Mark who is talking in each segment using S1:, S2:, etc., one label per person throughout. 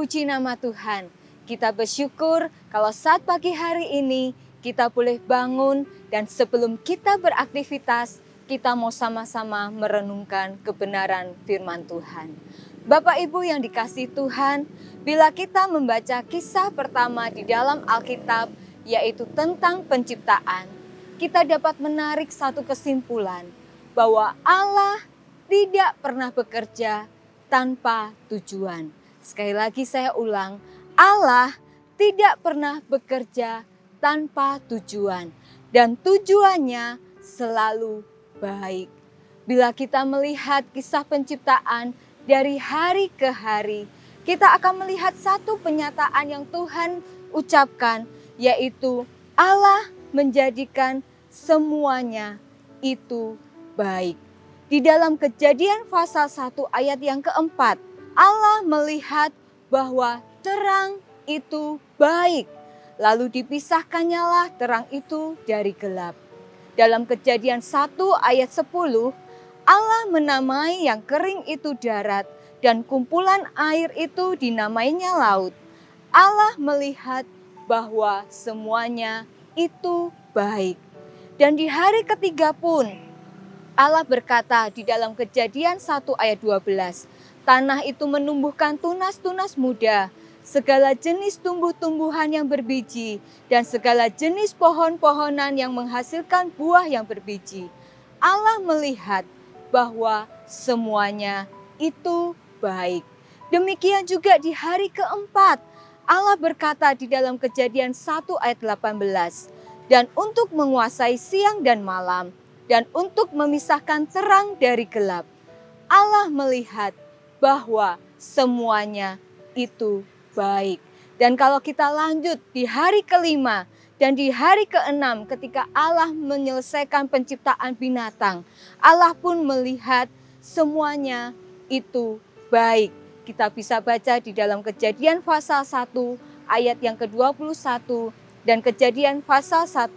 S1: Terpuji nama Tuhan. Kita bersyukur kalau saat pagi hari ini kita boleh bangun dan sebelum kita beraktivitas, kita mau sama-sama merenungkan kebenaran firman Tuhan. Bapak Ibu yang dikasihi Tuhan, bila kita membaca kisah pertama di dalam Alkitab, yaitu tentang penciptaan, kita dapat menarik satu kesimpulan bahwa Allah tidak pernah bekerja tanpa tujuan. Sekali lagi saya ulang, Allah tidak pernah bekerja tanpa tujuan dan tujuannya selalu baik. Bila kita melihat kisah penciptaan dari hari ke hari, kita akan melihat satu penyataan yang Tuhan ucapkan, yaitu Allah menjadikan semuanya itu baik. Di dalam Kejadian pasal 1 ayat yang keempat, Allah melihat bahwa terang itu baik, lalu dipisahkannyalah terang itu dari gelap. Dalam Kejadian 1 ayat 10, Allah menamai yang kering itu darat dan kumpulan air itu dinamainya laut. Allah melihat bahwa semuanya itu baik. Dan di hari ketiga pun Allah berkata di dalam Kejadian 1 ayat 12, tanah itu menumbuhkan tunas-tunas muda, segala jenis tumbuh-tumbuhan yang berbiji, dan segala jenis pohon-pohonan yang menghasilkan buah yang berbiji. Allah melihat bahwa semuanya itu baik. Demikian juga di hari keempat, Allah berkata di dalam Kejadian 1 ayat 18, dan untuk menguasai siang dan malam, dan untuk memisahkan terang dari gelap. Allah melihat bahwa semuanya itu baik. Dan kalau kita lanjut di hari kelima dan di hari keenam ketika Allah menyelesaikan penciptaan binatang, Allah pun melihat semuanya itu baik. Kita bisa baca di dalam Kejadian pasal 1 ayat yang ke-21 dan Kejadian pasal 1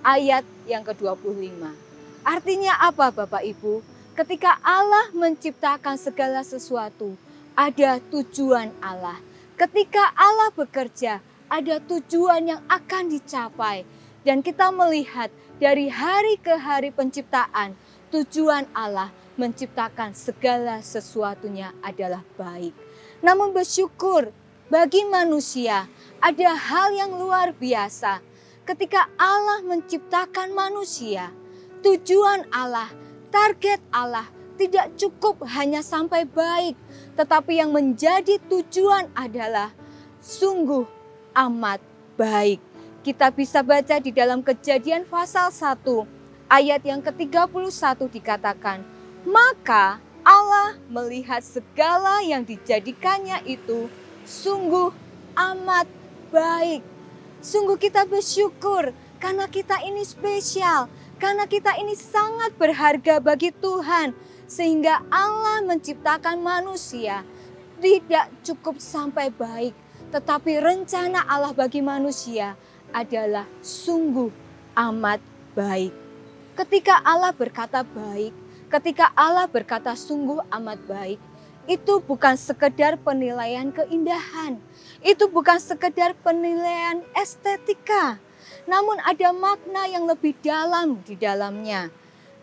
S1: ayat yang ke-25. Artinya apa Bapak Ibu? Ketika Allah menciptakan segala sesuatu, ada tujuan Allah. Ketika Allah bekerja, ada tujuan yang akan dicapai. Dan kita melihat dari hari ke hari penciptaan, tujuan Allah menciptakan segala sesuatunya adalah baik. Namun bersyukur bagi manusia, ada hal yang luar biasa. Ketika Allah menciptakan manusia, tujuan Allah, target Allah tidak cukup hanya sampai baik, tetapi yang menjadi tujuan adalah sungguh amat baik. Kita bisa baca di dalam Kejadian pasal 1 ayat yang ke-31 dikatakan, maka Allah melihat segala yang dijadikannya itu sungguh amat baik. Sungguh kita bersyukur karena kita ini spesial. Karena kita ini sangat berharga bagi Tuhan, sehingga Allah menciptakan manusia tidak cukup sampai baik, tetapi rencana Allah bagi manusia adalah sungguh amat baik. Ketika Allah berkata baik, ketika Allah berkata sungguh amat baik, itu bukan sekedar penilaian keindahan, itu bukan sekedar penilaian estetika, namun ada makna yang lebih dalam di dalamnya.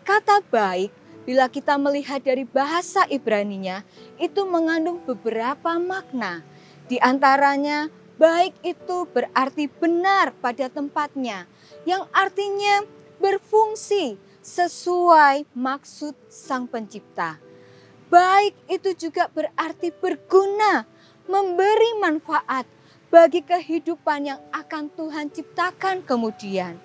S1: Kata baik, bila kita melihat dari bahasa Ibraninya, itu mengandung beberapa makna. Di antaranya, baik itu berarti benar pada tempatnya, yang artinya berfungsi sesuai maksud Sang Pencipta. Baik itu juga berarti berguna, memberi manfaat bagi kehidupan yang akan Tuhan ciptakan kemudian.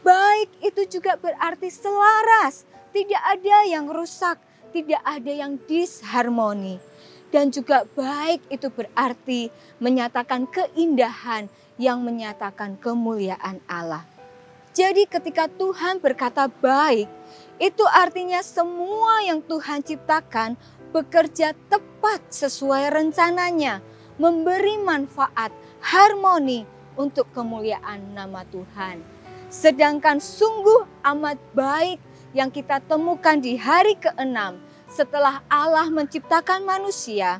S1: Baik itu juga berarti selaras, tidak ada yang rusak, tidak ada yang disharmoni. Dan juga baik itu berarti menyatakan keindahan yang menyatakan kemuliaan Allah. Jadi ketika Tuhan berkata baik, itu artinya semua yang Tuhan ciptakan bekerja tepat sesuai rencananya, memberi manfaat, harmoni untuk kemuliaan nama Tuhan. Sedangkan sungguh amat baik yang kita temukan di hari ke-6 setelah Allah menciptakan manusia,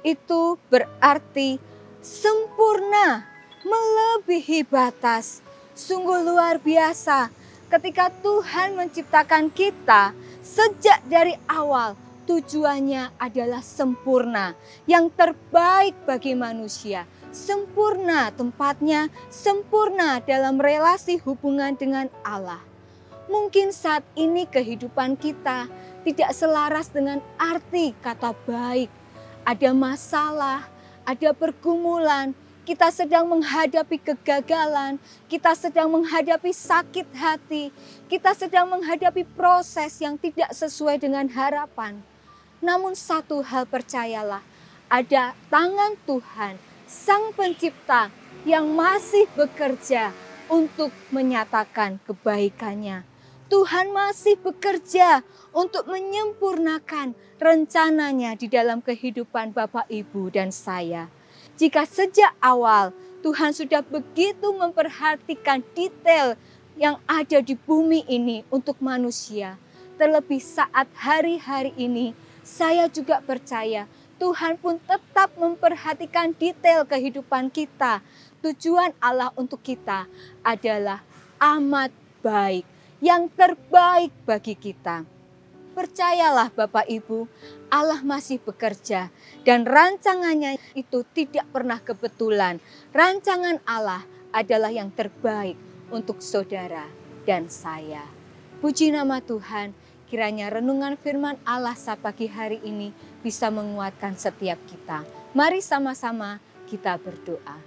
S1: itu berarti sempurna, melebihi batas. Sungguh luar biasa ketika Tuhan menciptakan kita sejak dari awal. Tujuannya adalah sempurna, yang terbaik bagi manusia. Sempurna tempatnya, sempurna dalam relasi hubungan dengan Allah. Mungkin saat ini kehidupan kita tidak selaras dengan arti kata baik. Ada masalah, ada pergumulan, kita sedang menghadapi kegagalan, kita sedang menghadapi sakit hati, kita sedang menghadapi proses yang tidak sesuai dengan harapan. Namun satu hal percayalah, ada tangan Tuhan, Sang Pencipta yang masih bekerja untuk menyatakan kebaikannya. Tuhan masih bekerja untuk menyempurnakan rencananya di dalam kehidupan Bapak, Ibu, dan saya. Jika sejak awal Tuhan sudah begitu memperhatikan detail yang ada di bumi ini untuk manusia, terlebih saat hari-hari ini, saya juga percaya Tuhan pun tetap memperhatikan detail kehidupan kita. Tujuan Allah untuk kita adalah amat baik, yang terbaik bagi kita. Percayalah Bapak Ibu, Allah masih bekerja dan rancangannya itu tidak pernah kebetulan. Rancangan Allah adalah yang terbaik untuk saudara dan saya. Puji nama Tuhan, kiranya renungan firman Allah saat pagi hari ini bisa menguatkan setiap kita. Mari sama-sama kita berdoa.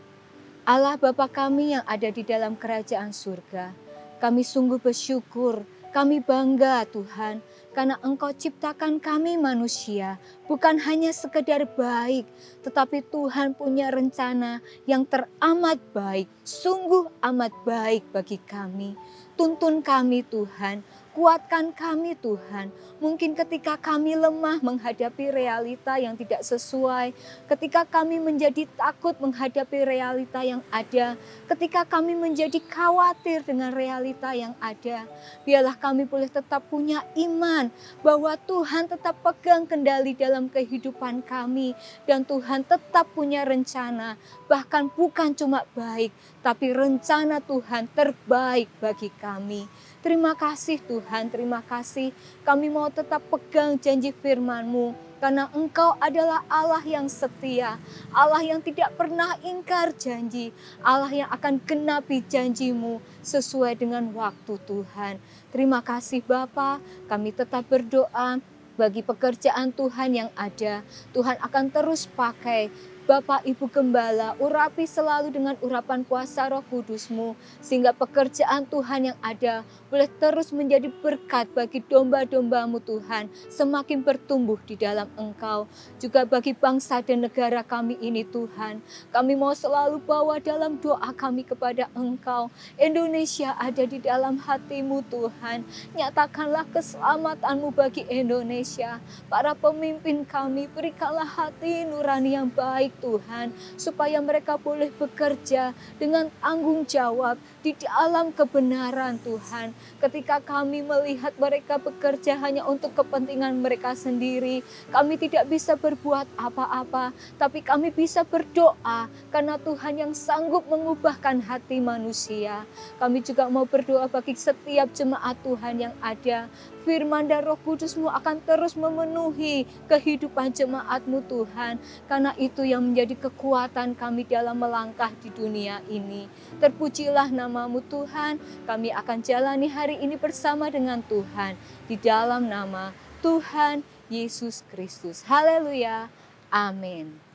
S1: Allah Bapa kami yang ada di dalam kerajaan surga, kami sungguh bersyukur, kami bangga Tuhan, karena Engkau ciptakan kami manusia, bukan hanya sekedar baik, tetapi Tuhan punya rencana yang teramat baik, sungguh amat baik bagi kami. Tuntun kami Tuhan, kuatkan kami Tuhan. Mungkin ketika kami lemah menghadapi realita yang tidak sesuai, ketika kami menjadi takut menghadapi realita yang ada, ketika kami menjadi khawatir dengan realita yang ada, biarlah kami boleh tetap punya iman bahwa Tuhan tetap pegang kendali dalam kehidupan kami, dan Tuhan tetap punya rencana, bahkan bukan cuma baik, tapi rencana Tuhan terbaik bagi kami. Terima kasih Tuhan, terima kasih. Kami mau tetap pegang janji firman-Mu, karena Engkau adalah Allah yang setia, Allah yang tidak pernah ingkar janji, Allah yang akan genapi janji-Mu sesuai dengan waktu Tuhan. Terima kasih Bapa, kami tetap berdoa bagi pekerjaan Tuhan yang ada. Tuhan akan terus pakai Bapak Ibu Gembala, urapi selalu dengan urapan kuasa Roh Kudus-Mu, sehingga pekerjaan Tuhan yang ada boleh terus menjadi berkat bagi domba-domba-Mu Tuhan, semakin bertumbuh di dalam Engkau. Juga bagi bangsa dan negara kami ini Tuhan, kami mau selalu bawa dalam doa kami kepada Engkau. Indonesia ada di dalam hati-Mu Tuhan, nyatakanlah keselamatan-Mu bagi Indonesia. Para pemimpin kami, berikanlah hati nurani yang baik Tuhan, supaya mereka boleh bekerja dengan tanggung jawab di dalam kebenaran Tuhan. Ketika kami melihat mereka bekerja hanya untuk kepentingan mereka sendiri, kami tidak bisa berbuat apa-apa, tapi kami bisa berdoa karena Tuhan yang sanggup mengubahkan hati manusia. Kami juga mau berdoa bagi setiap jemaat Tuhan yang ada. Firman dan Roh Kudus-Mu akan terus memenuhi kehidupan jemaat-Mu Tuhan. Karena itu yang menjadi kekuatan kami dalam melangkah di dunia ini. Terpujilah nama-Mu Tuhan. Kami akan jalani hari ini bersama dengan Tuhan. Di dalam nama Tuhan Yesus Kristus. Haleluya. Amin.